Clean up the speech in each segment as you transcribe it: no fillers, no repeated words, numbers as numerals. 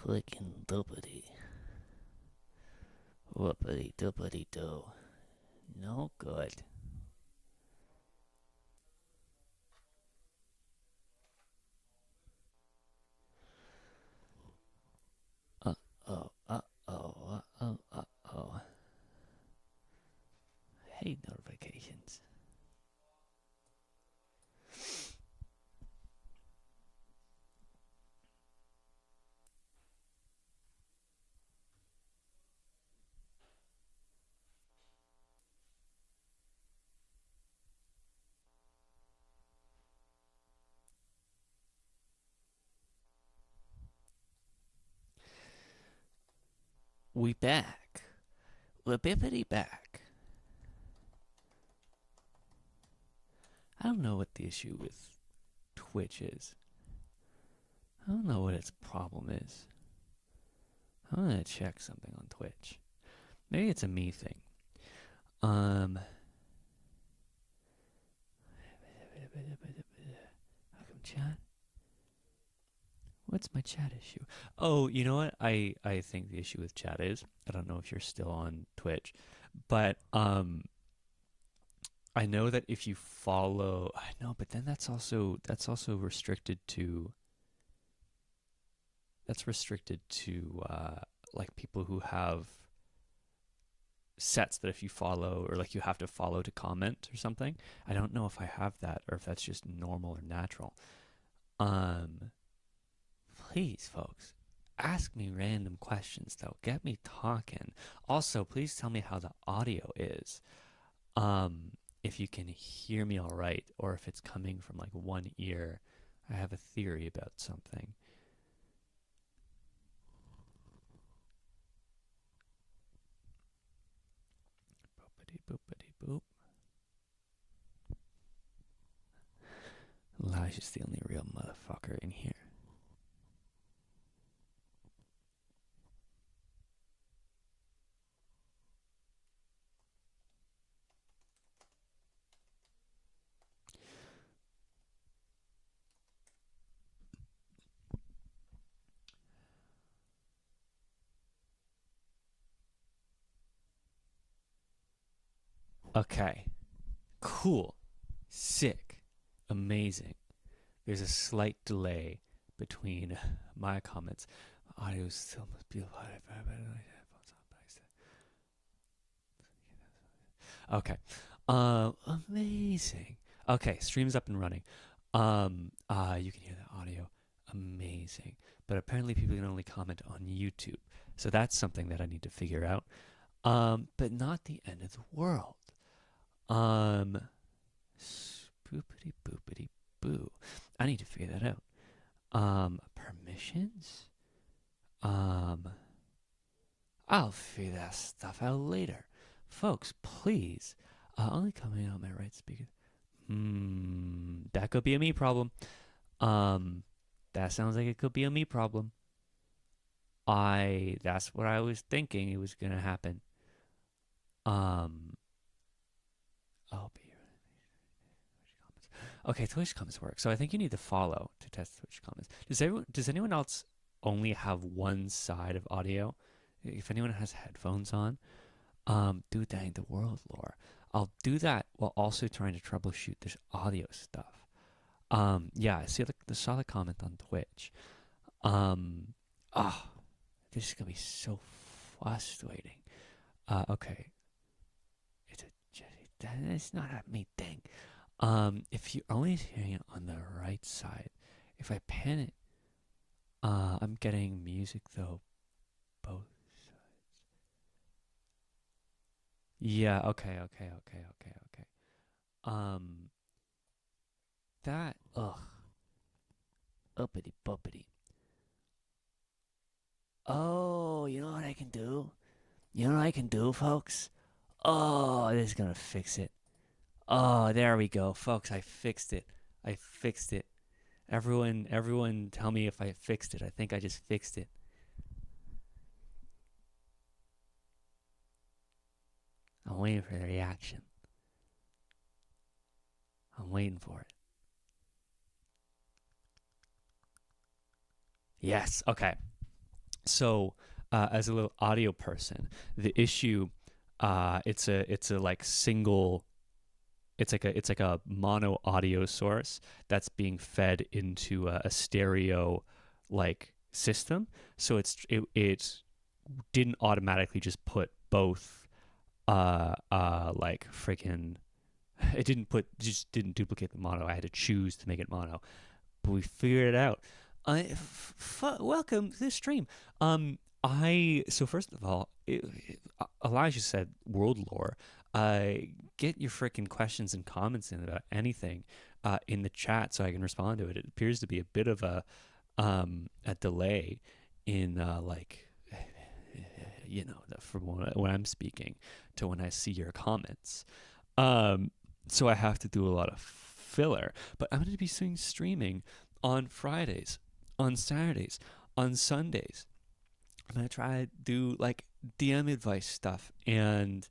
Clicking doopity. Whoopity doopity doo. No good. Uh oh, uh oh, oh. Hate notifications. We back. We're bippity back. I don't know what the issue with Twitch is. I don't know what its problem is. I'm gonna check something on Twitch. Maybe it's a me thing. How come chat? What's my chat issue? Oh, you know what? I think the issue with chat is, I don't know if you're still on Twitch, but I know that if you follow, I know, but then that's also restricted to like people who have sets that if you follow, or like you have to follow to comment or something. I don't know if I have that or if that's just normal or natural. Please, folks, ask me random questions though. Get me talking. Also, please tell me how the audio is. If you can hear me all right, or if it's coming from like one ear. I have a theory about something. Boopity boopity boop. Elijah's the only real motherfucker in here. Okay. Cool. Sick. Amazing. There's a slight delay between my comments. Audio still must be okay. Amazing. Okay, stream's up and running. You can hear the audio. Amazing. But apparently people can only comment on YouTube. So that's something that I need to figure out. But not the end of the world. Boopity boopity boo. I need to figure that out. Permissions? I'll figure that stuff out later. Folks, please. Only coming out my right speaker. That could be a me problem. That sounds like it could be a me problem. That's what I was thinking it was gonna happen. I'll be okay. Twitch comments work, so I think you need to follow to test Twitch comments. Does anyone else only have one side of audio? If anyone has headphones on, dude, that ain't the world, lore. I'll do that while also trying to troubleshoot this audio stuff. Yeah, I saw the comment on Twitch. This is gonna be so frustrating. Okay, it's not a me thing. If you're only hearing it on the right side, if I pan it, I'm getting music though, both sides. Yeah, okay. Um, uppity buppity. Oh, you know what I can do? You know what I can do, folks? Oh, this is gonna fix it. Oh, there we go, folks. I fixed it. Everyone, tell me if I fixed it. I think I just fixed it. I'm waiting for the reaction. I'm waiting for it. Yes. Okay. So, as a little audio person, the issue, it's a like single, it's like a mono audio source that's being fed into a stereo like system. So it didn't automatically just put both like freaking it didn't put just didn't duplicate the mono. I had to choose to make it mono, but we figured it out. Welcome to the stream. I so first of all, Elijah said world lore. Get your freaking questions and comments in about anything in the chat so I can respond to it. It appears to be a bit of a delay in like from when I'm speaking to when I see your comments. So I have to do a lot of filler. But I'm going to be streaming on Fridays, on Saturdays, on Sundays. I'm going to try to do like DM advice stuff and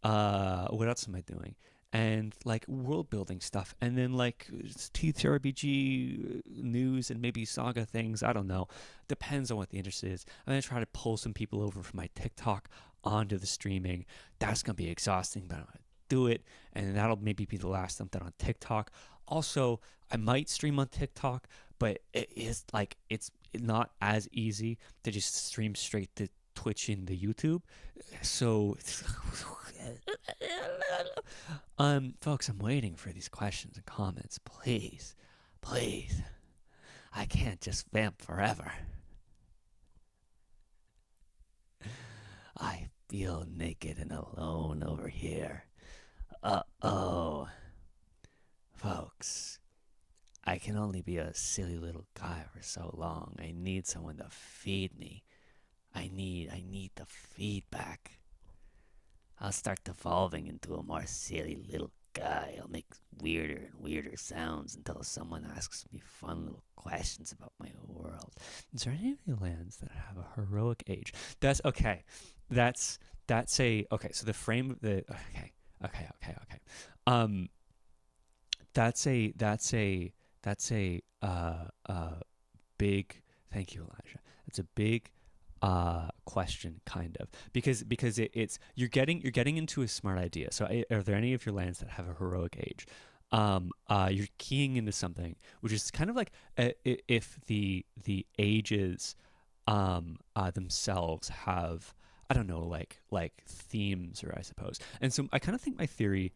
what else am I doing? And like world building stuff, and then like TTRPG news and maybe saga things. I don't know. Depends on what the interest is. I'm gonna try to pull some people over from my TikTok onto the streaming. That's gonna be exhausting, but I'm gonna do it, and that'll maybe be the last I'm done on TikTok. Also, I might stream on TikTok, but it is like it's not as easy to just stream straight to Twitch into YouTube. So folks, I'm waiting for these questions and comments. Please, please. I can't just vamp forever. I feel naked and alone over here. Uh-oh. Folks, I can only be a silly little guy for so long. I need someone to feed me. I need the feedback. I'll start devolving into a more silly little guy. I'll make weirder and weirder sounds until someone asks me fun little questions about my world. Is there any of the lands that have a heroic age? That's okay. That's a okay. So the frame of the okay. Um, that's a big. Thank you, Elijah. That's a big question kind of because it's you're getting into a smart idea. So are there any of your lands that have a heroic age? You're keying into something which is kind of like if the ages themselves have, I don't know, like themes, or I suppose. And so I kind of think my theory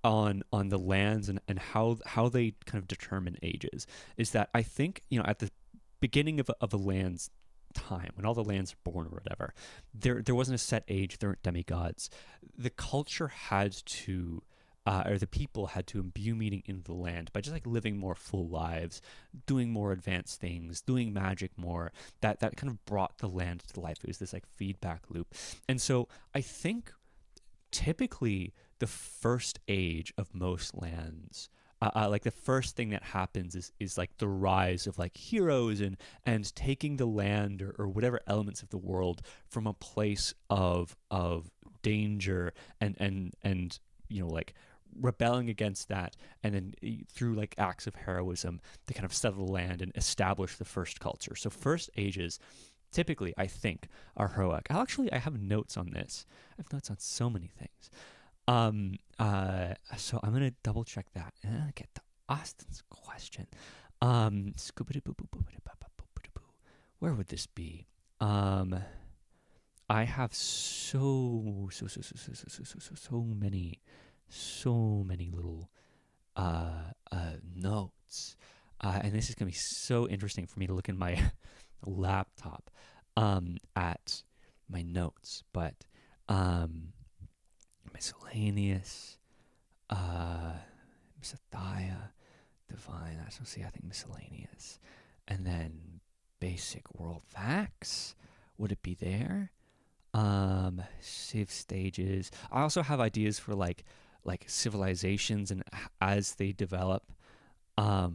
on the lands and how they kind of determine ages is that I think, at the beginning of a land's time, when all the lands are born or whatever, there wasn't a set age. There weren't demigods. The culture had to or the people had to imbue meaning into the land by just like living more full lives, doing more advanced things, doing magic more. That kind of brought the land to life. It was this like feedback loop. And so I think typically the first age of most lands, like the first thing that happens is like the rise of like heroes and taking the land or whatever elements of the world from a place of danger and like rebelling against that, and then through like acts of heroism to kind of settle the land and establish the first culture. So first ages typically, I think, are heroic. I have notes on this. I have notes on so many things. So I'm gonna double check that and get to Austin's question. Where would this be? I have so many little notes, and this is gonna be so interesting for me to look in my laptop at my notes, but miscellaneous, Misathiah, divine. I don't see. I think miscellaneous, and then basic world facts. Would it be there? Civ stages. I also have ideas for like civilizations and as they develop. Like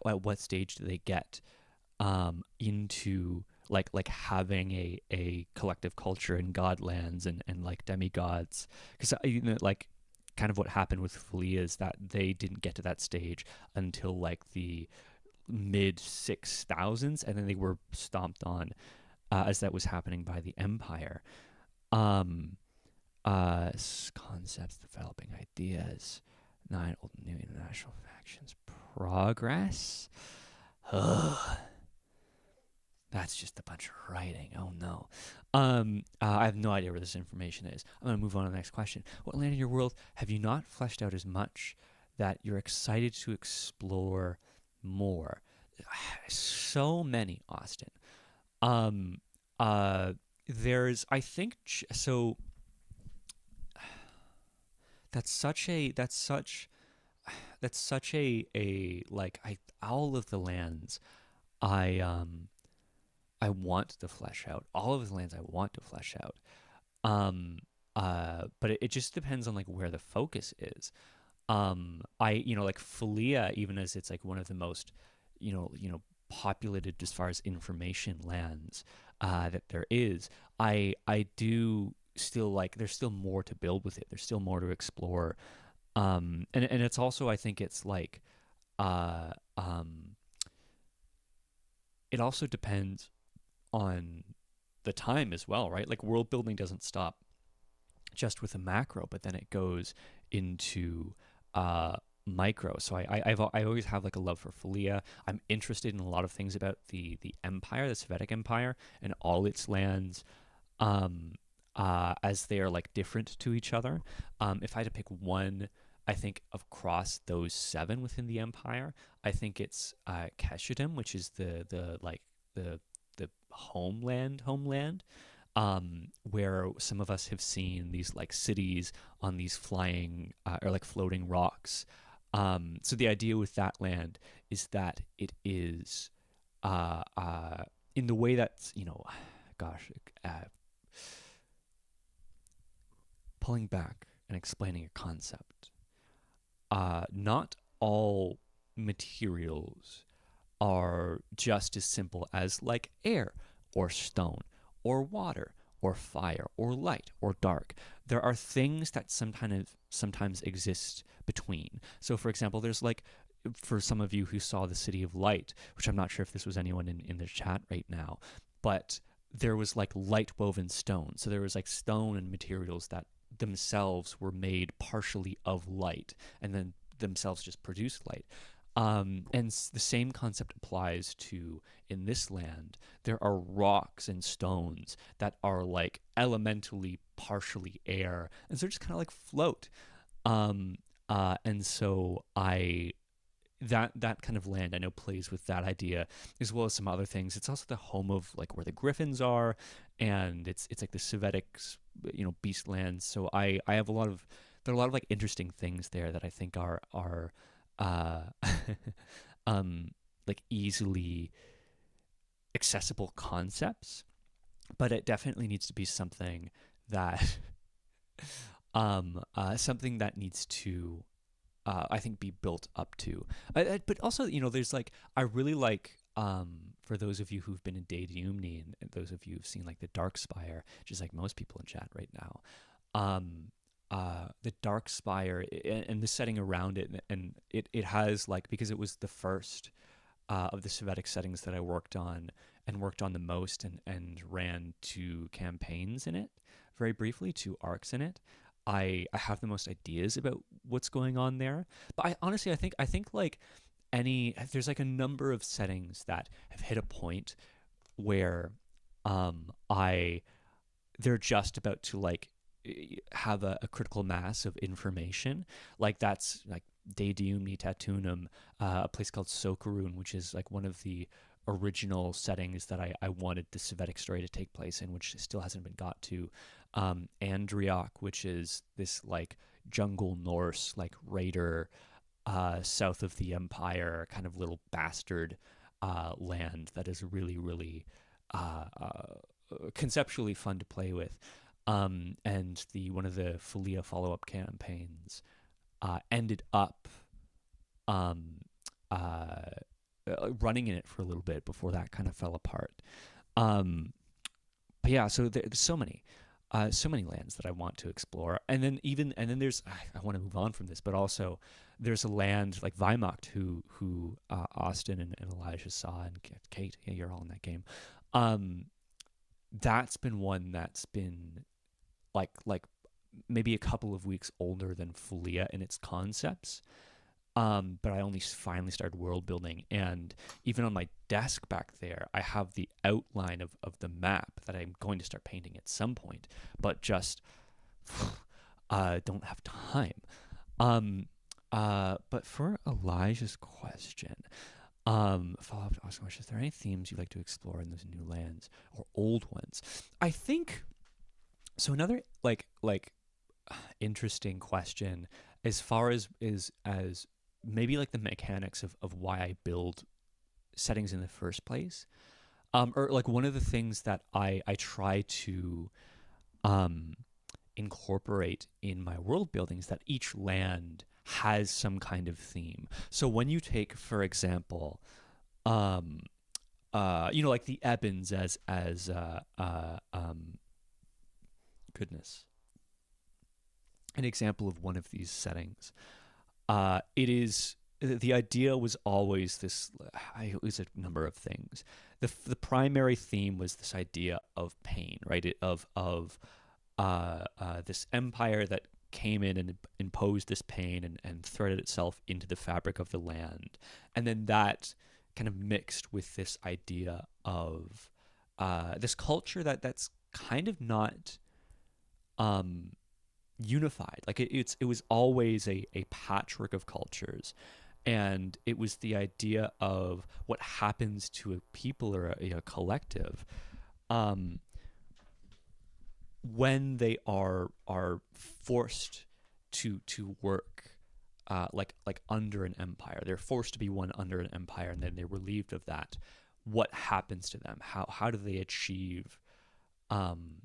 at what stage do they get into like having a collective culture and godlands and like demigods, because like kind of what happened with Valia is that they didn't get to that stage until like the mid 6000s, and then they were stomped on as that was happening by the Empire. Um, Concepts, developing ideas, nine old and new international factions, progress. Ugh, that's just a bunch of writing. Oh no. I have no idea where this information is. I'm gonna move on to the next question. What land in your world have you not fleshed out as much that you're excited to explore more? So many, Austin. Um, there's, I think, so that's such a that's such a like I all of the lands I I want to flesh out. All of the lands I want to flesh out. Um but it just depends on like where the focus is. I like Philea, even as it's like one of the most populated as far as information lands that there is. I do still like there's still more to build with it. There's still more to explore. And it's also, I think it's like uh um it also depends on the time as well, right? Like world building doesn't stop just with a macro, but then it goes into uh, micro. So I always have like a love for Philea. I'm interested in a lot of things about the empire, the Sovietic Empire, and all its lands, um, as they are like different to each other. If I had to pick one, I think across those seven within the empire, I think it's Keshedim, which is the like the homeland, where some of us have seen these like cities on these flying or like floating rocks. So the idea with that land is that it is in the way that gosh, pulling back and explaining a concept. Not all materials are just as simple as like air or stone or water or fire or light or dark. There are things that sometimes exist between. So for example, there's like for some of you who saw the City of Light, which I'm not sure if this was anyone in the chat right now, but there was like light woven stone. So there was like stone and materials that themselves were made partially of light and then themselves just produced light. And the same concept applies to in this land. There are rocks and stones that are like elementally partially air, and so they're just kind of like float. And so that kind of land I know plays with that idea as well as some other things. It's also the home of like where the griffins are, and it's like the Sovetics, beast lands. So I have a lot of there are a lot of like interesting things there that I think are uh, like easily accessible concepts, but it definitely needs to be something that something that needs to I think be built up to. But also, there's like I really like for those of you who've been in Daydumni and those of you who've seen like the Dark Spire, just like most people in chat right now, the Dark Spire and the setting around it, and it has like because it was the first of the Sovietic settings that I worked on and worked on the most and ran two campaigns in it, very briefly, two arcs in it. I have the most ideas about what's going on there. But I honestly I think like there's like a number of settings that have hit a point where I they're just about to like have a critical mass of information. Like that's like Daydumni Tatunum, a place called Sokarun, which is like one of the original settings that I wanted the Sovietic story to take place in, which still hasn't been got to. Andriok, which is this like jungle Norse like raider south of the Empire, kind of little bastard land that is really, really conceptually fun to play with. And the one of the Philea follow-up campaigns ended up um, uh, running in it for a little bit before that kind of fell apart. But yeah, so there's so many. so many lands that I want to explore, and then there's I want to move on from this, but also there's a land like Weimar who Austin and Elijah saw, and Kate, yeah, you're all in that game. Um, that's been one that's been like maybe a couple of weeks older than Folia in its concepts. But I only finally started world building, and even on my desk back there, I have the outline of the map that I'm going to start painting at some point, but just don't have time. But for Elijah's question, follow up to Oscar question: is there any themes you'd like to explore in those new lands or old ones? I think so. Another interesting question as far as maybe like the mechanics of why I build settings in the first place. Or like one of the things that I try to um, incorporate in my world building is that each land has some kind of theme. So when you take, for example, um, like the Ebons goodness, an example of one of these settings. It is the idea was always this. It was a number of things. The primary theme was this idea of pain, right? This empire that came in and imposed this pain and threaded itself into the fabric of the land, and then that kind of mixed with this idea of this culture that's kind of not um, unified. Like it was always a patchwork of cultures, and it was the idea of what happens to a people or a collective um, when they are forced to work like under an empire. They're forced to be one under an empire, and then they're relieved of that. What happens to them? How do they achieve um,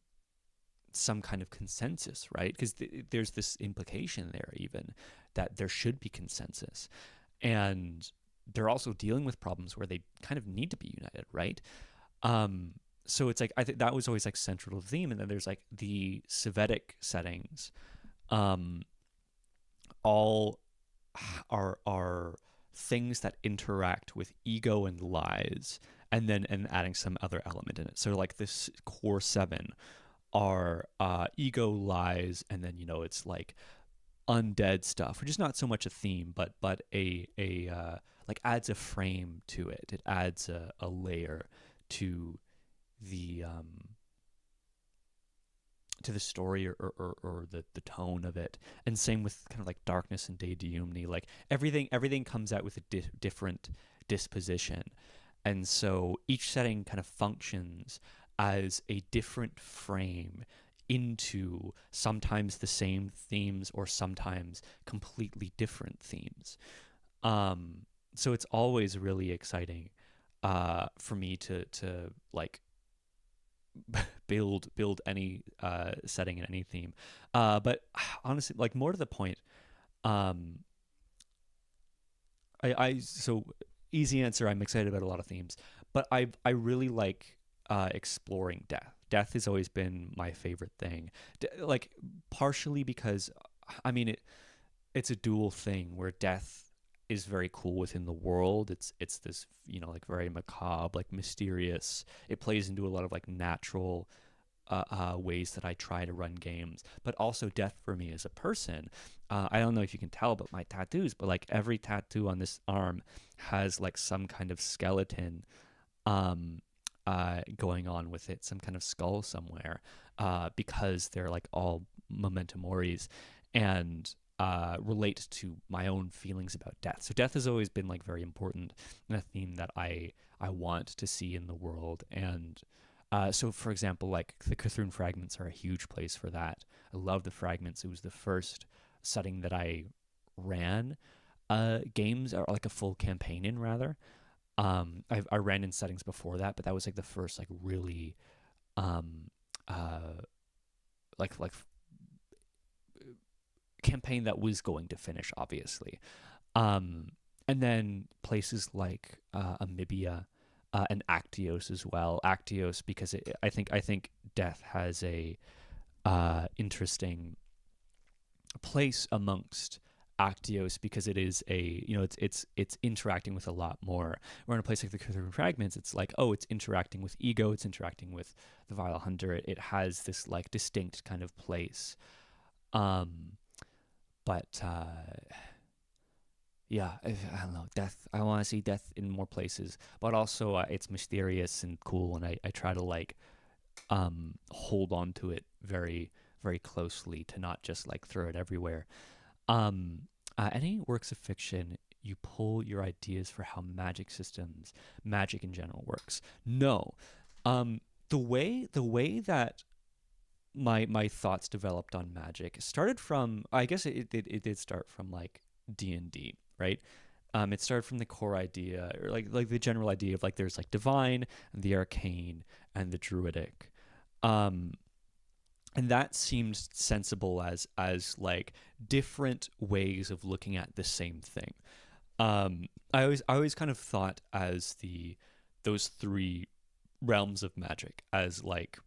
some kind of consensus, right? Because there's this implication there even that there should be consensus, and they're also dealing with problems where they kind of need to be united, right? So it's like I think that was always like central to the theme, and then there's like the Sovietic settings, um, all are things that interact with ego and lies, and then and adding some other element in it. So like this core seven are ego, lies, and then it's like undead stuff, which is not so much a theme, but a like adds a frame to it. It adds a layer to the story or the tone of it. And same with kind of like darkness and Daedalumni. Like everything comes out with a different disposition, and so each setting kind of functions as a different frame into sometimes the same themes or sometimes completely different themes. So it's always really exciting for me to like build any setting in any theme. But honestly, like more to the point, um, I so easy answer. I'm excited about a lot of themes, but I really like exploring death. Death has always been my favorite thing. Like partially because I mean it's a dual thing where death is very cool within the world. It's this like very macabre, like mysterious. It plays into a lot of like natural ways that I try to run games, but also death for me as a person. I don't know if you can tell, but my tattoos, but like every tattoo on this arm has like some kind of skeleton um, going on with it, some kind of skull somewhere, because they're like all memento moris and relate to my own feelings about death. So death has always been like very important and a theme that I want to see in the world. And so, for example, like the Cthulhu fragments are a huge place for that. I love the fragments. It was the first setting that I ran games or like a full campaign in rather. I ran in settings before that, but that was like the first like really um, uh, like campaign that was going to finish, obviously. Um, and then places like Amibia and Actios as well. Actios because I think death has interesting place amongst Actios because it is a it's interacting with a lot more. Where in a place like the Cthulhu Fragments, it's like, oh, it's interacting with ego, it's interacting with the Vile Hunter. It has this like distinct kind of place. Um, but yeah, I don't know, death. I want to see death in more places, but also it's mysterious and cool, and I try to like hold on to it very closely to not just like throw it everywhere. Any works of fiction you pull your ideas for how magic in general works? No. The way that my thoughts developed on magic started from, I guess it did start from like D&D, right? It started from the core idea, or like the general idea of like there's like divine and the arcane and the druidic. Um, and that seemed sensible as like different ways of looking at the same thing. I always kind of thought as the those three realms of magic as like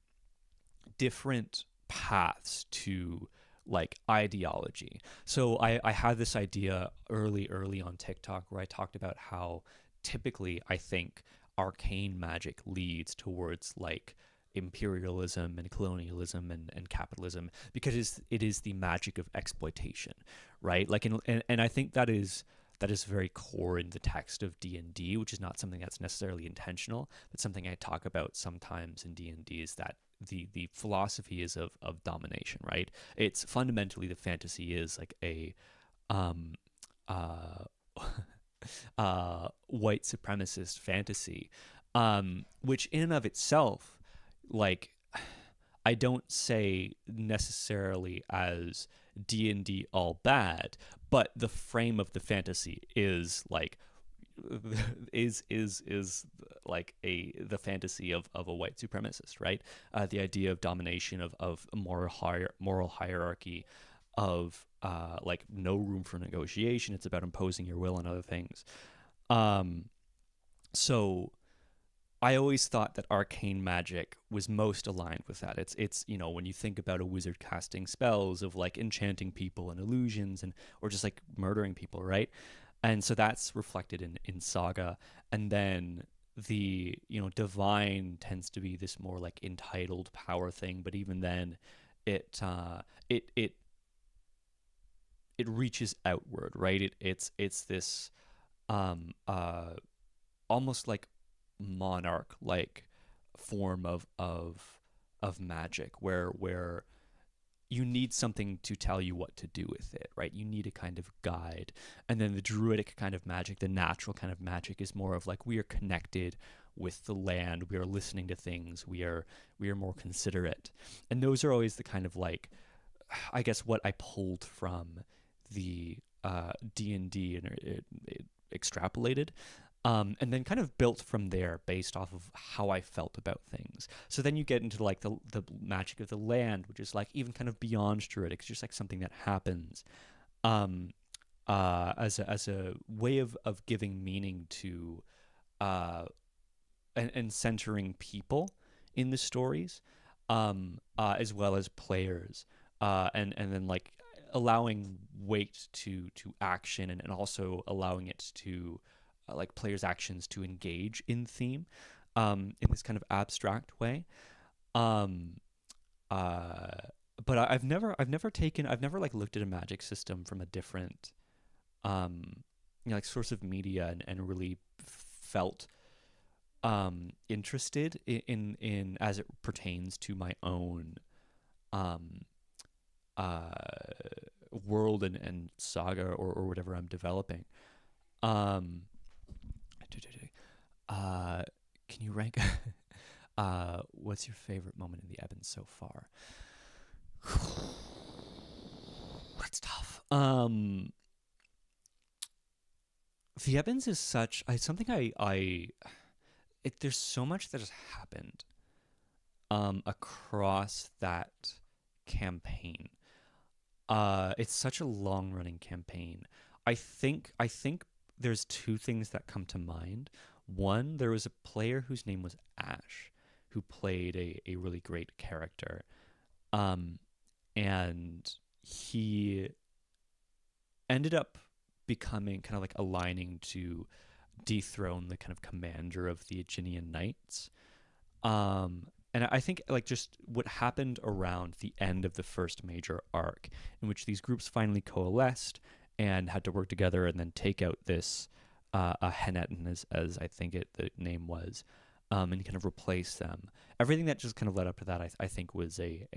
different paths to like ideology. So I had this idea early on TikTok where I talked about how typically I think arcane magic leads towards like imperialism and colonialism and capitalism because it is the magic of exploitation, right? Like and I think that is very core in the text of D&D, which is not something that's necessarily intentional, but something I talk about sometimes in D&D is that the philosophy is of domination, right? It's fundamentally the fantasy is like a um uh white supremacist fantasy, which in and of itself, like, I don't say necessarily as D&D all bad, but the frame of the fantasy is like is like the fantasy of a white supremacist, right? The idea of domination of moral hierarchy, of like no room for negotiation. It's about imposing your will on other things. Um, so I always thought that arcane magic was most aligned with that. It's when you think about a wizard casting spells of like enchanting people and illusions and or just like murdering people, right? And so that's reflected in Saga. And then the divine tends to be this more like entitled power thing, but even then it it it it reaches outward, right? It's this um uh almost like monarch like form of magic where you need something to tell you what to do with it, right? You need a kind of guide. And then the druidic kind of magic, the natural kind of magic, is more of like we are connected with the land, we are listening to things, we are more considerate. And those are always the kind of like, I guess, what I pulled from the D&D and it extrapolated, and then kind of built from there based off of how I felt about things. So then you get into like the magic of the land, which is like even kind of beyond druidic. It's just like something that happens, um, as a way of giving meaning to uh, and centering people in the stories, as well as players, and then like allowing weight to action, and also allowing it to like players' actions to engage in theme, in this kind of abstract way. Um, uh, but I've never like looked at a magic system from a different like source of media, and really felt interested in as it pertains to my own um uh world and saga, or whatever I'm developing. Um, uh, can you rank? What's your favorite moment in the Evans so far? That's tough. The Evans is such something there's so much that has happened across that campaign. It's such a long running campaign. I think there's two things that come to mind. One, there was a player whose name was Ash, who played a really great character. Um, and he ended up becoming kind of like aligning to dethrone the kind of commander of the Aeginian Knights. And I think like just what happened around the end of the first major arc, in which these groups finally coalesced and had to work together and then take out this a Henetin, as I think the name was, and kind of replace them. Everything that just kind of led up to that, I think, was a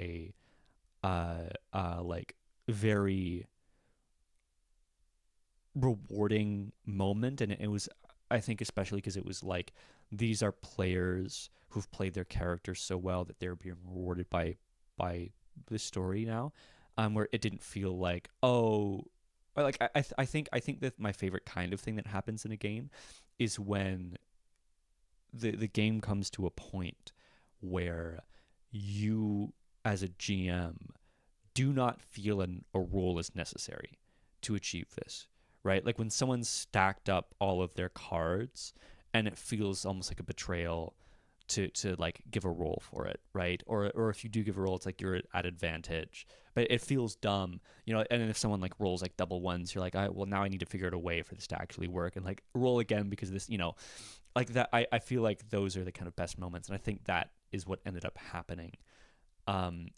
like very rewarding moment, and it was, I think, especially because it was like these are players who've played their characters so well that they're being rewarded by the story now, where it didn't feel like, oh, or like I think that my favorite kind of thing that happens in a game is when the game comes to a point where you as a GM do not feel a role is necessary to achieve this, right? Like when someone's stacked up all of their cards and it feels almost like a betrayal to like give a roll for it, right? Or if you do give a roll, it's like you're at advantage, but it feels dumb, you know. And then if someone like rolls like double ones, you're like, well, now I need to figure out a way for this to actually work, and like roll again because this, you know, like that. I feel like those are the kind of best moments, and I think that is what ended up happening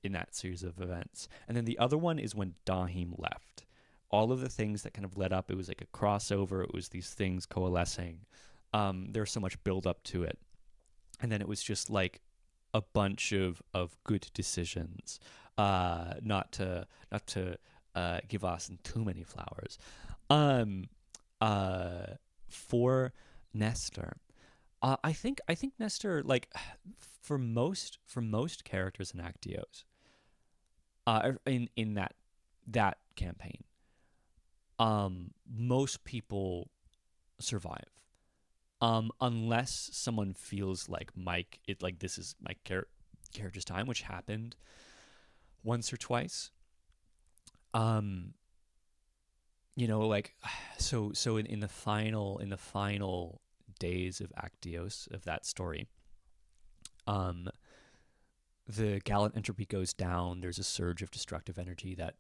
in that series of events. And then the other one is when Dahim left. All of the things that kind of led up, it was like a crossover. It was these things coalescing. There was so much build up to it, and then it was just like a bunch of good decisions. Not to give Austin too many flowers. Um, for Nestor, I think Nestor, like for most characters in Actios, in that campaign, most people survive. Unless someone feels like Mike, it like this is my character's time, which happened once or twice. Um, like so in the final days of Actios of that story, um, the Gallant entropy goes down. There's a surge of destructive energy that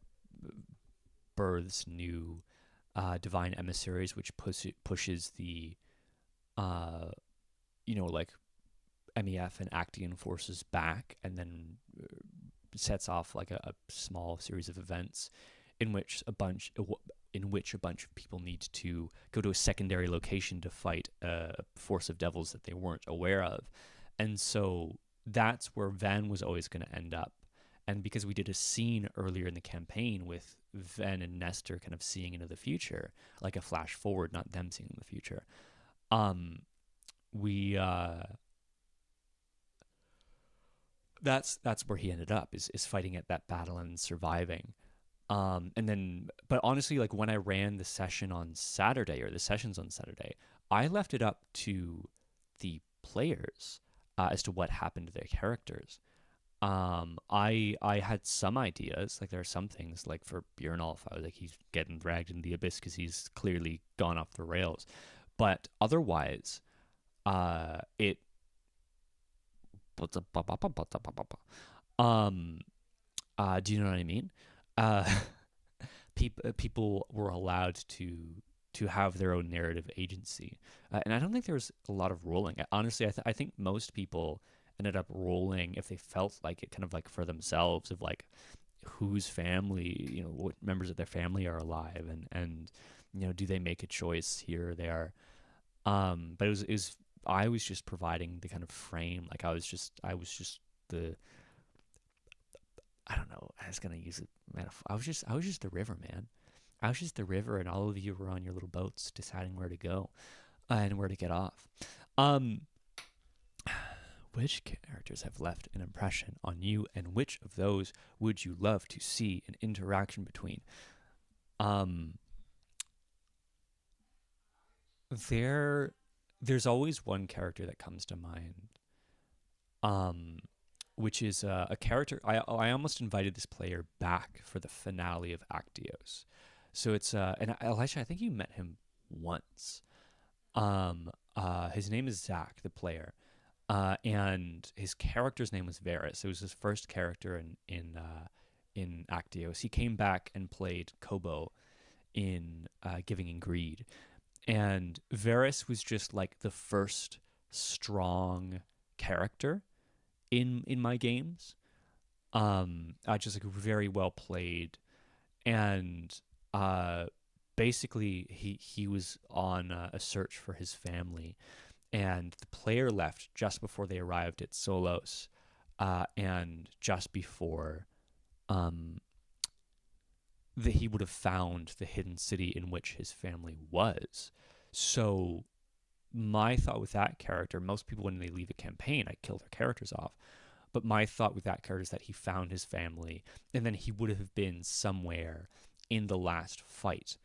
births new divine emissaries, which pushes the like MEF and Actian forces back, and then sets off like a small series of events in which a bunch of people need to go to a secondary location to fight a force of devils that they weren't aware of. And so that's where Van was always going to end up. And because we did a scene earlier in the campaign with Ven and Nestor kind of seeing into the future, like a flash forward, not them seeing in the future, we that's where he ended up, is fighting at that battle and surviving. And then, but honestly, like when I ran the session on Saturday, or the sessions on Saturday, I left it up to the players as to what happened to their characters. I had some ideas. Like there are some things, like for Björnolf, I was like, he's getting dragged in the abyss because he's clearly gone off the rails. But otherwise, it um do you know what I mean? Uh, people were allowed to have their own narrative agency, and I don't think there was a lot of rolling. Honestly, I think most people ended up rolling if they felt like it, kind of like for themselves, of like whose family, what members of their family are alive, and do they make a choice here or there. But it was I was just providing the kind of frame. Like I was just the, I don't know. I was gonna use a metaphor. I was just the river, man. I was just the river, and all of you were on your little boats deciding where to go and where to get off. Um, which characters have left an impression on you, and which of those would you love to see an interaction between? Um, there's always one character that comes to mind. Um, which is a character. I almost invited this player back for the finale of Actios. So it's and Elisha, I think you met him once. His name is Zach, the player. and his character's name was Varys. It was his first character in Actios. He came back and played Kobo in Giving and Greed, and Varys was just like the first strong character in my games. Just like very well played, and uh, basically he was on a search for his family, and the player left just before they arrived at Solos, and just before um, that he would have found the hidden city in which his family was. So my thought with that character, most people when they leave a campaign, I kill their characters off. But my thought with that character is that he found his family, and then he would have been somewhere in the last fight.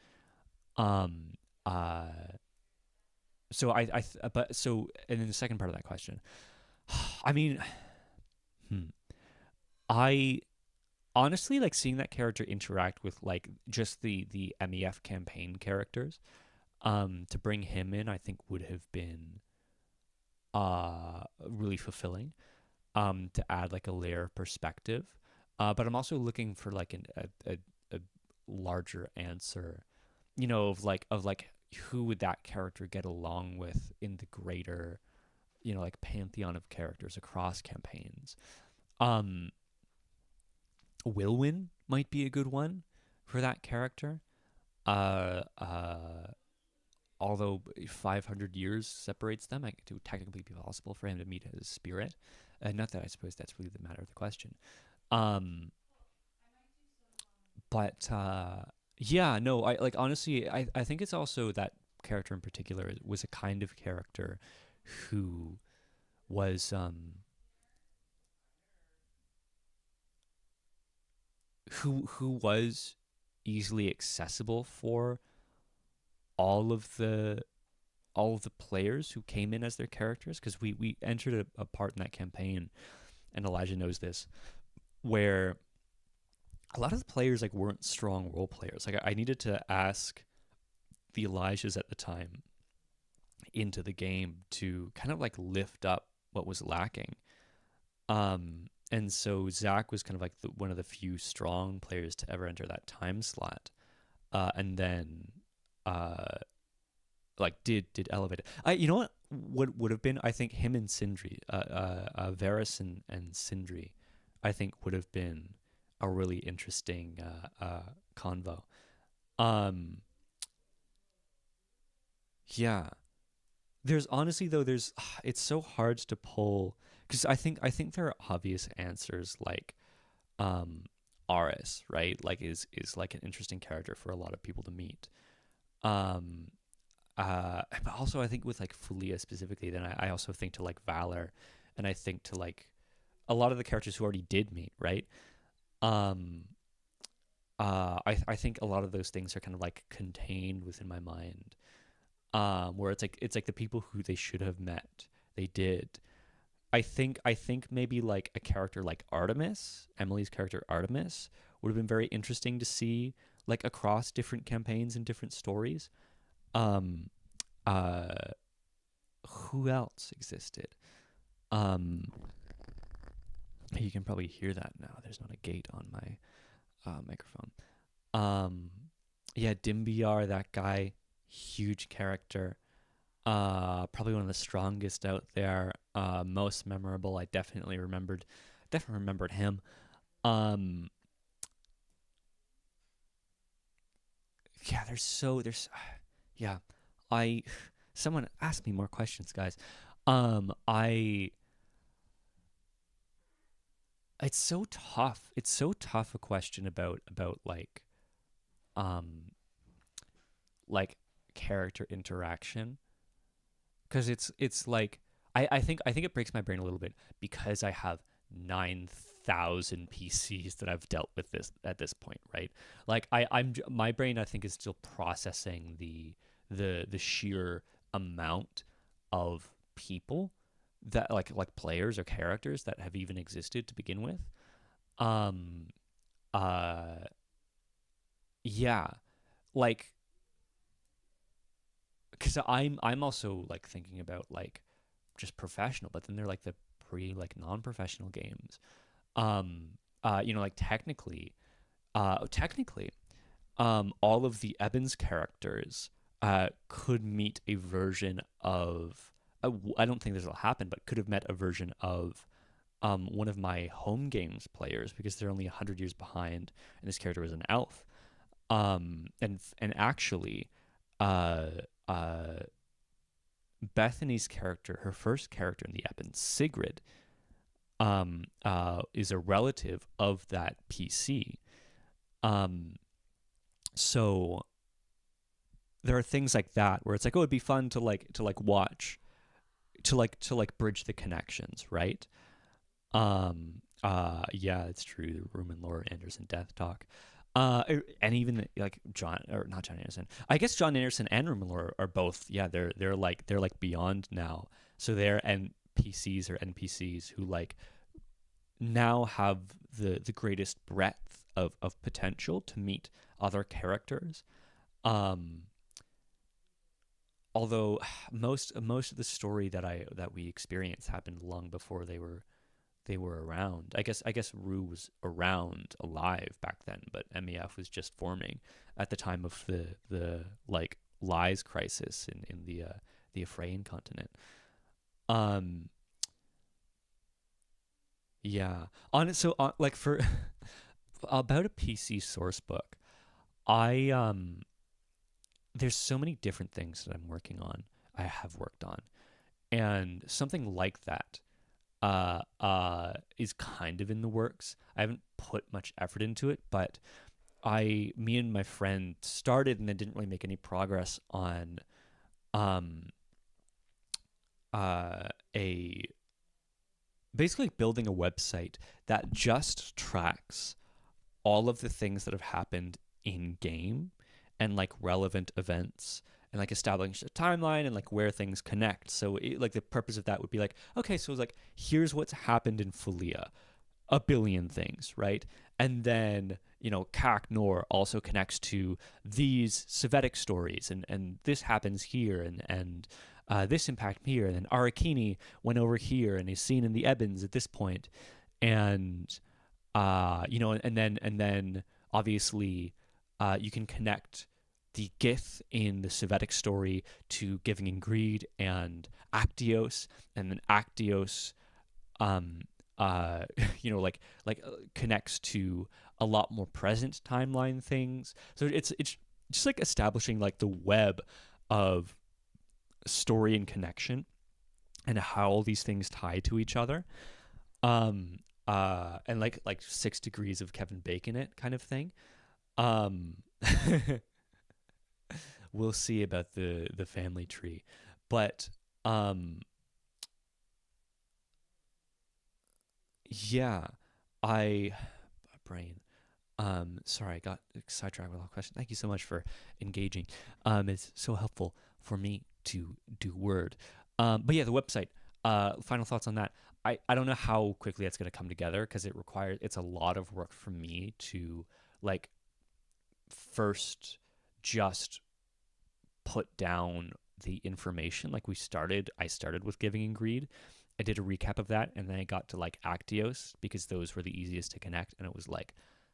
Um, uh, but so, and then the second part of that question, I mean, hmm, I honestly like seeing that character interact with like just the MEF campaign characters. To bring him in, I think would have been really fulfilling. To add like a layer of perspective. But I'm also looking for like a larger answer, of like who would that character get along with in the greater, like pantheon of characters across campaigns. Um, Wilwyn might be a good one for that character. Uh, uh, Although 500 years separates them, it would technically be possible for him to meet his spirit. Not that I suppose that's really the matter of the question. Um, but yeah, no, I like honestly, I think it's also that character in particular was a kind of character who was who was easily accessible for all of the all of the players who came in as their characters, because we entered a part in that campaign, and Elijah knows this, where a lot of the players like weren't strong role players. Like I needed to ask the Elijahs at the time into the game to kind of like lift up what was lacking. And so Zach was kind of like one of the few strong players to ever enter that time slot, and then uh, like did elevate it. You know what would have been, I think him and Sindri, Varys and Sindri, I think would have been a really interesting convo. Um, yeah. There's honestly though there's it's so hard to pull, because I think there are obvious answers like um Aris, right? Like is like an interesting character for a lot of people to meet. Um but also I think with like Fulia specifically, then I also think to like Valor, and I think to like a lot of the characters who already did meet, right? Um I think a lot of those things are kind of like contained within my mind. Where it's like the people who they should have met, they did. I think maybe like a character like Artemis, Emily's character Artemis, would have been very interesting to see like across different campaigns and different stories. Um, uh, who else existed? Um, you can probably hear that now. There's not a gate on my microphone. Um, yeah, Dimbyar, that guy, huge character. Probably one of the strongest out there. Most memorable. I definitely remembered him. Um, yeah, yeah. I Someone ask me more questions, guys. I It's so tough. It's so tough a question about um like character interaction, because it's like I think it breaks my brain a little bit because I have 9,000 PCs that I've dealt with this at this point, right? Like my brain I think is still processing the sheer amount of people that like players or characters that have even existed to begin with. Um uh yeah, like because I'm also like thinking about like just professional, but then they're like the pre like non-professional games. Like technically, all of the Evans characters could meet a version of. I don't think this will happen, but could have met a version of one of my home games players because they're only 100 years behind, and this character was an elf. And actually, uh, uh, Bethany's character, her first character in the Evans, Sigrid, is a relative of that PC. Um, so there are things like that where it's like, oh, it'd be fun to watch, to bridge the connections, right? Yeah, it's true. The Room and Laura Anderson death talk. And even like John, or not John Anderson. I guess John Anderson and Room and Laura are both. Yeah, they're beyond now. So they're NPCs or NPCs who like now have the greatest breadth of potential to meet other characters. Um, Although most of the story that we experience happened long before they were around. I guess Rue was around alive back then, but MEF was just forming at the time of the like lies crisis in the Ephraim continent. Um, yeah. Like for about a PC source book, I there's so many different things that I'm working on. I have worked on, and something like that is kind of in the works. I haven't put much effort into it, but me and my friend started and then didn't really make any progress on um, a basically building a website that just tracks all of the things that have happened in game and like relevant events and like establish a timeline and like where things connect. So like the purpose of that would be like, okay, so it's like here's what's happened in Folia, a billion things, right? And then Kak Nor also connects to these Sovetic stories, and this happens here, and this impact here, and then Arakini went over here and is seen in the Ebens at this point, and and then obviously you can connect the Gith in the Sovetic story to Giving and Greed and Actios, and then Actios, um, uh, connects to a lot more present timeline things. So it's just like establishing like the web of story and connection and how all these things tie to each other. And like 6 degrees of Kevin Bacon it kind of thing. Um, we'll see about the family tree, but yeah, I brain. Sorry, I got sidetracked with a question. Thank you so much for engaging. It's so helpful for me to do word. But yeah, the website. Final thoughts on that. I don't know how quickly that's going to come together because it's a lot of work for me to like first just put down the information. Like I started with Giving and Greed. I did a recap of that, and then I got to like Actios because those were the easiest to connect, and it was like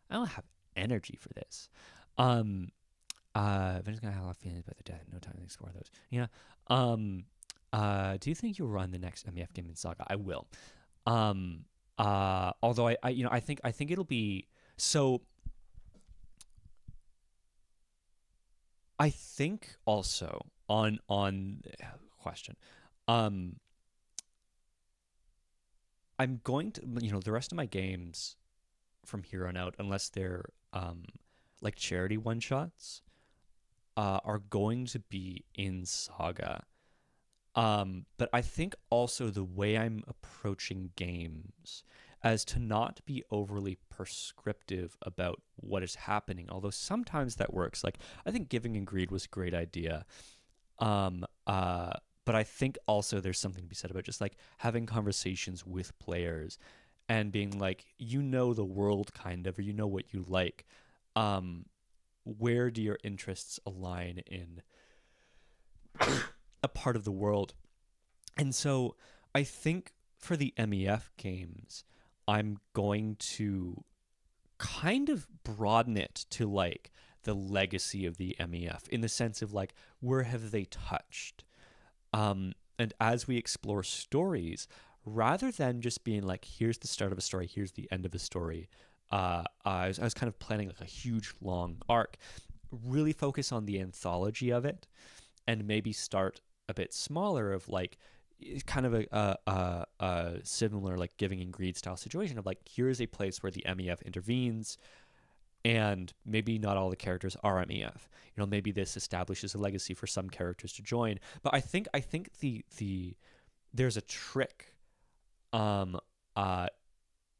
I don't have energy for this. Vince's gonna have a lot of feelings about the death. No time to explore those. Yeah. Do you think you'll run the next MEF game in Saga? I will. Although I think it'll be so. I think also on question. Um, I'm going to the rest of my games from here on out, unless they're like charity one shots, are going to be in Saga. But I think also the way I'm approaching games as to not be overly prescriptive about what is happening, although sometimes that works. Like I think Giving and Greed was a great idea. Um, uh, but I think also there's something to be said about just like having conversations with players and being like, the world kind of, or what you like. Um, where do your interests align in a part of the world? And so I think for the MEF games, I'm going to kind of broaden it to like the legacy of the MEF in the sense of like where have they touched? And as we explore stories, rather than just being like, here's the start of a story, here's the end of a story, I was kind of planning like a huge long arc, really focus on the anthology of it, and maybe start a bit smaller of like kind of a similar like giving and greed style situation of like here's a place where the MEF intervenes and maybe not all the characters are MEF. You know, maybe this establishes a legacy for some characters to join. But I think the there's a trick um uh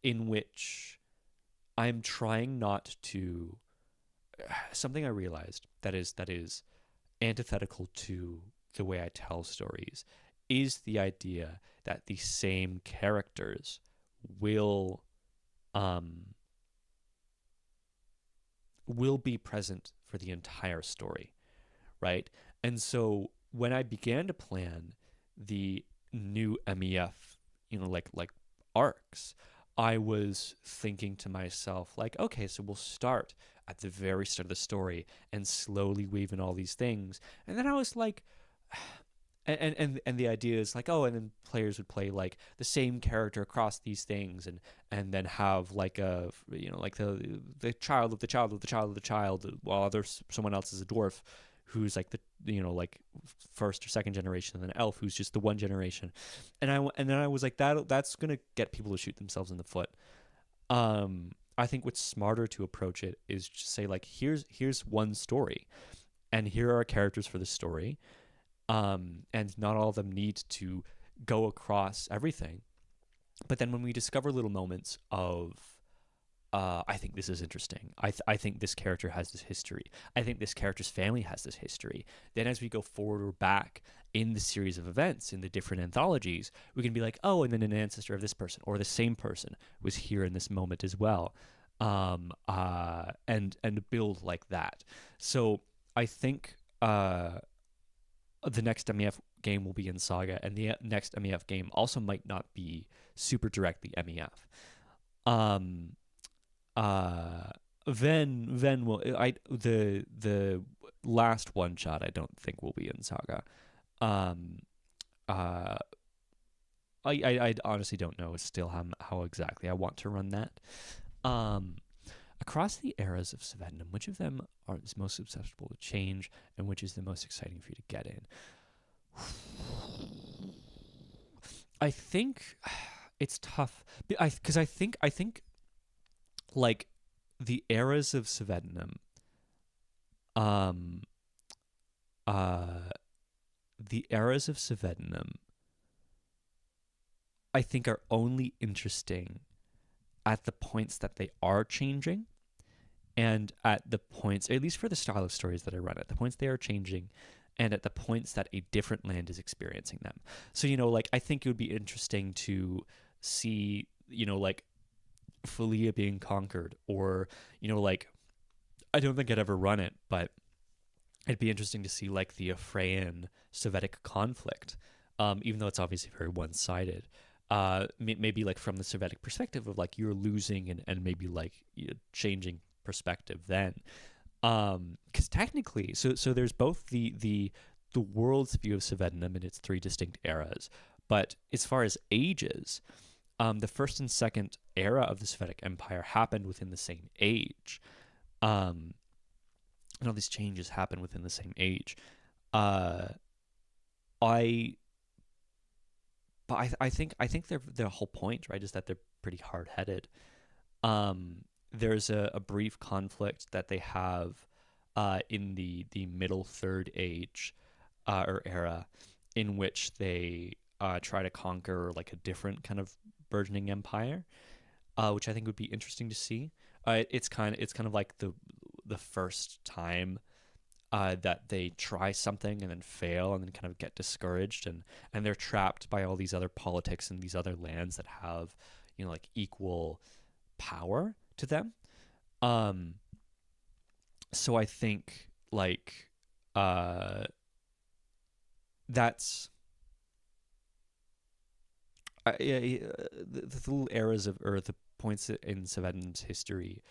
in which I'm trying not to something I realized that is antithetical to the way I tell stories is the idea that the same characters will um will be present for the entire story, right? And so when I began to plan the new MEF, like arcs, I was thinking to myself, like, okay, so we'll start at the very start of the story and slowly weave in all these things. And then I was like, and the idea is like, oh, and then players would play like the same character across these things, and then have like a like the child of the child of the child of the child, while someone else is a dwarf who's like the like first or second generation, and then an elf who's just the one generation. And then I was like, that's gonna get people to shoot themselves in the foot. I think what's smarter to approach it is just say like, here's one story, and here are characters for the story, and not all of them need to go across everything. But then when we discover little moments of, I think this is interesting. I think this character has this history. I think this character's family has this history. Then as we go forward or back in the series of events in the different anthologies, we can be like, oh, and then an ancestor of this person or the same person was here in this moment as well, and build like that. So I think the next MEF game will be in Saga, and the next MEF game also might not be super directly MEF. Um, then will I the last one shot I don't think will be in Saga. Um, uh, I honestly don't know still how exactly I want to run that. Um, across the eras of Savendum, which of them is most susceptible to change, and which is the most exciting for you to get in? I think it's tough because I think like the eras of Savendum, um, uh, the eras of Savendum, I think are only interesting at the points that they are changing, and at the points, at least for the style of stories that I run, at the points they are changing, and at the points that a different land is experiencing them. So like I think it would be interesting to see like Philea being conquered, or like I don't think I'd ever run it, but it'd be interesting to see like the Ephraim Sovitic conflict, even though it's obviously very one-sided. Maybe like from the Sovitic perspective of like you're losing, and maybe like changing perspective then, because technically, so there's both the world's view of Sovednum in its three distinct eras, but as far as ages, the first and second era of the Sovitic Empire happened within the same age. And all these changes happen within the same age. Uh, I, but I think their whole point, right, is that they're pretty hard headed. There's a brief conflict that they have in the middle third age or era, in which they try to conquer like a different kind of burgeoning empire, which I think would be interesting to see. It's kind of like the first time that they try something and then fail and then kind of get discouraged, and they're trapped by all these other politics and these other lands that have like equal power to them. Um, so I think like uh, that's the little eras of, or the points in Seven's history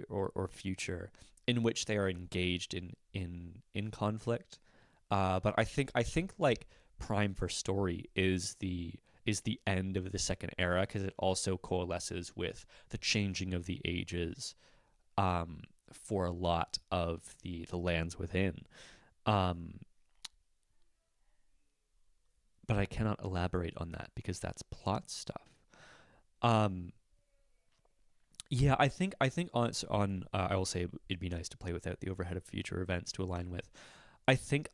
or future in which they are engaged in conflict. But I think like Prime for Story is the end of the second era because it also coalesces with the changing of the ages for a lot of the lands within. Um, but I cannot elaborate on that because that's plot stuff. Um, yeah, I think I will say it'd be nice to play without the overhead of future events to align with. I think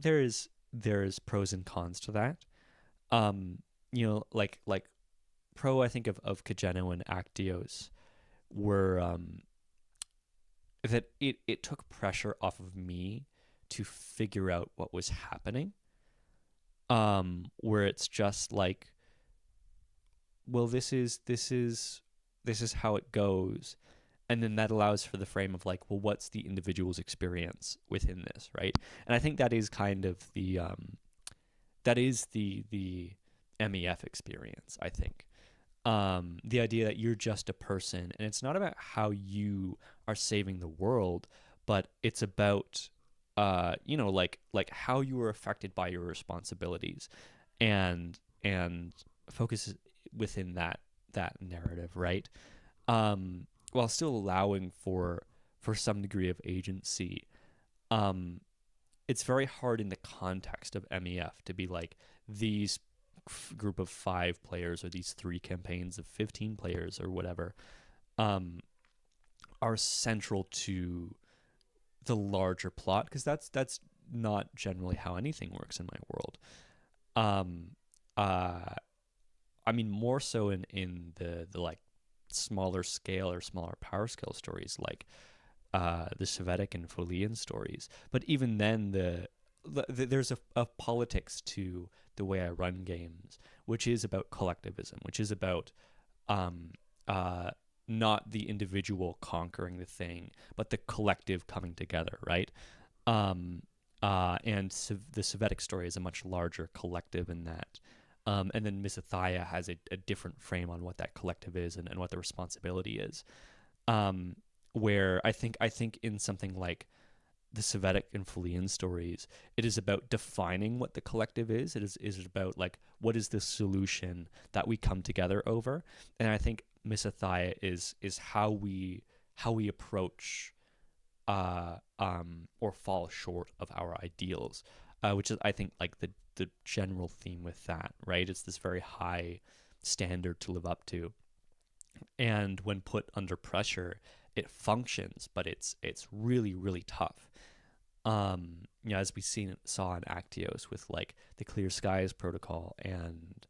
there's pros and cons to that. Um, like pro I think of Kageno and Actios were that it took pressure off of me to figure out what was happening. Where it's just like, well, this is how it goes, and then that allows for the frame of like, well, what's the individual's experience within this, right? And I think that is kind of the MEF experience. I think the idea that you're just a person, and it's not about how you are saving the world, but it's about like how you were affected by your responsibilities, and focus within that narrative, right? While still allowing for some degree of agency. Um, it's very hard in the context of MEF to be like these group of 5 players or these 3 campaigns of 15 players or whatever um, are central to the larger plot because that's not generally how anything works in my world. Um, uh, I mean, more so in the like smaller scale or smaller power scale stories like the Sovietic and Folian stories. But even then, there's a politics to the way I run games, which is about collectivism, which is about um, uh, not the individual conquering the thing, but the collective coming together, right? Um, the Sovietic story is a much larger collective in that. And then Misethia has a different frame on what that collective is and what the responsibility is. Um, where I think in something like the Sovietic and Fleean stories, it is about defining what the collective is. It is about like what is the solution that we come together over, and I think Misethia is how we approach or fall short of our ideals, which is I think like the general theme with that, right? It's this very high standard to live up to, and when put under pressure, it functions, but it's really really tough. As we saw in Actios with like the Clear Skies protocol and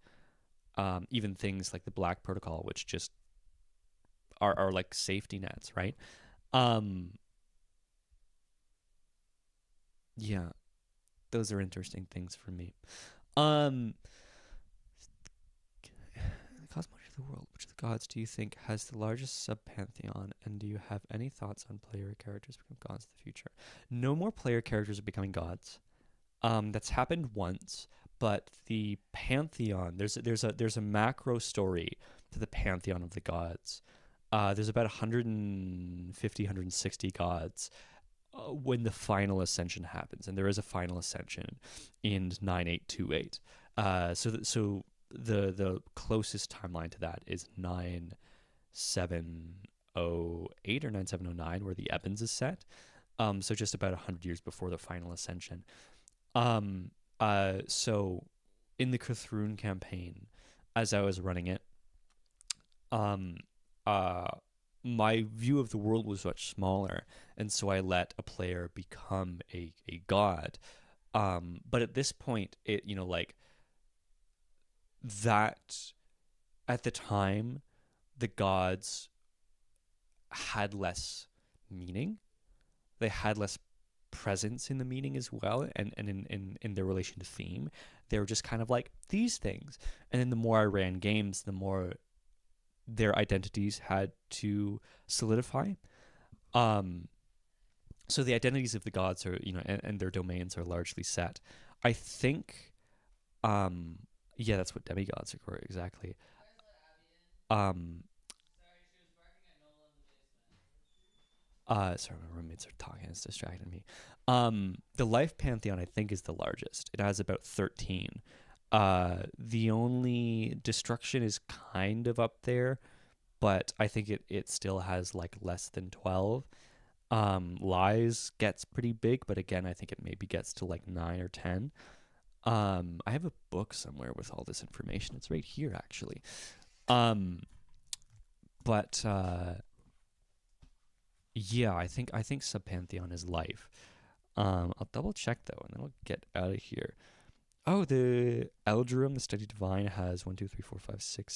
even things like the Black protocol, which just are like safety nets, right? Um, yeah, those are interesting things for me. Um, the cosmology of the world. Which of the gods do you think has the largest sub pantheon? And do you have any thoughts on player characters become gods in the future? No more player characters are becoming gods. That's happened once, but the pantheon there's a macro story to the pantheon of the gods. There's about 150, 160 gods when the final ascension happens, and there is a final ascension in 9828. So the closest timeline to that is 9708 or 9709, where the Ebons is set. So just about 100 years before the final ascension. So in the Cthulhu campaign, as I was running it, um, uh, my view of the world was much smaller, and so I let a player become a god. But at this point, like that at the time, the gods had less meaning. They had less presence in the meaning as well, and in their relation to theme. They were just kind of like these things. And then the more I ran games, the more their identities had to solidify. Um, so the identities of the gods are, and their domains are largely set. I think, um, Yeah, that's what demigods are. Exactly. Um. Sorry, my roommates are talking. It's distracting me. The life pantheon I think is the largest. It has about 13. The only destruction is kind of up there, but I think it still has like less than 12. Lies gets pretty big, but again, I think it maybe gets to like 9 or 10. I have a book somewhere with all this information. It's right here, actually. Um, but yeah, I think subpantheon is life. I'll double check though, and then we'll get out of here. Oh, the Algerum, the study divine, has one, two, three, four, five, six,